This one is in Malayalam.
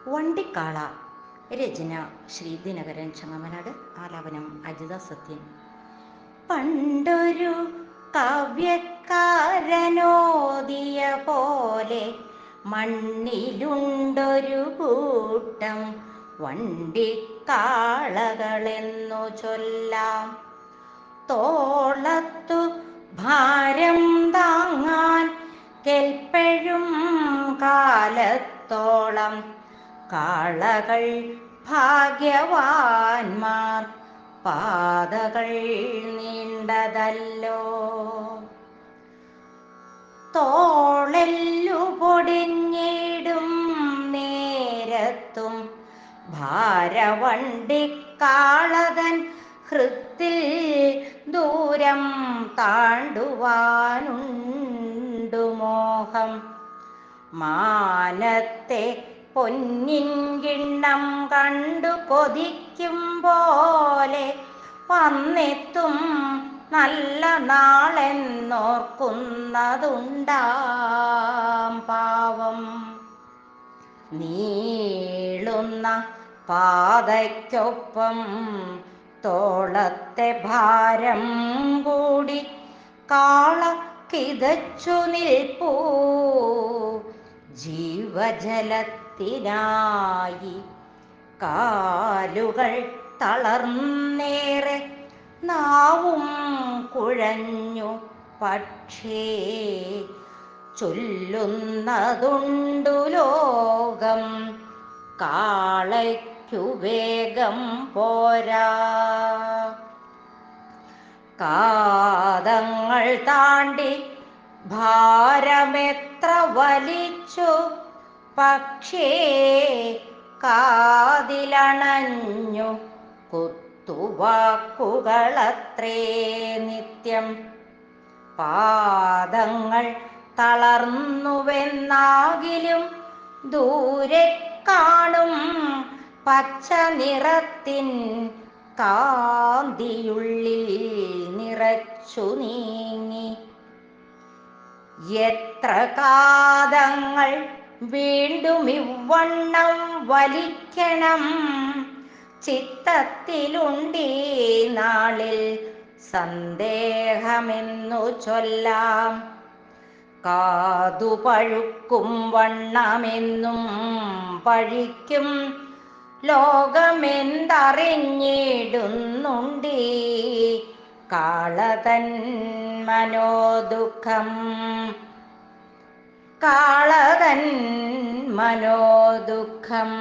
വണ്ടിക്കാള. രചന ശ്രീ ദിനകരൻ ചങ്ങമനാട്. ആലാപനം അജിത സത്യൻ. പണ്ടൊരു കാവ്യക്കാരനോദിയ പോലെ മണ്ണിലുണ്ടൊരു കൂട്ടം വണ്ടിക്കാളകളെന്നു ചൊല്ലാം. തോളത്തു ഭാരം താങ്ങാൻ കെൽപ്പഴും കാലത്തോളം കാളകൾ ഭാഗ്യവാന്മാർ, പാതകൾ നീണ്ടതല്ലോ. തോളെല്ലു പൊടിഞ്ഞിടും നേരത്തും ഭാരവണ്ടിക്കാളതൻ ഹൃത്തിൽ ദൂരം താണ്ടുവാനുണ്ടു മോഹം. മാനത്തെ പൊന്നിൻ കിണ്ണം കണ്ടു കൊതിക്കും പോലെ വന്നെത്തും നല്ല നാളെന്നോർക്കുന്നതുണ്ടാം പാവം. നീളുന്ന പാതയ്ക്കൊപ്പം തോളത്തെ ഭാരം കൂടി കാള കിതച്ചു നിൽപ്പൂ ജീവജലത്തിനായി. കാലുകൾ തളർന്നേറെ നാവും കുഴഞ്ഞു, പക്ഷേ ചൊല്ലുന്നതുണ്ടു ലോകം കാളയ്ക്കു വേഗം പോരാ. കാതങ്ങൾ താണ്ടി ഭാരമെത്ര വലിച്ചു, പക്ഷേ കാതിലണഞ്ഞു കുത്തുവാക്കുകളത്രേ നിത്യം. പാദങ്ങൾ തളർന്നുവെന്നാകിലും ദൂരെ കാണും പച്ച നിറത്തിൻ കാന്തിയുള്ളിൽ നിറച്ചു നീങ്ങി. എത്ര കാതങ്ങൾ വീണ്ടും ഇവണ്ണം വലിക്കണം ചിത്തത്തിലുണ്ടീ നാളിൽ സന്ദേഹമെന്നു ചൊല്ലാം. കാതു പഴുക്കും വണ്ണമെന്നും പഴിക്കും ലോകമെന്തറിഞ്ഞിടുന്നുണ്ടീ കാളതൻ മനോദുഃഖം. കാളതൻ മനോദുഃഖം.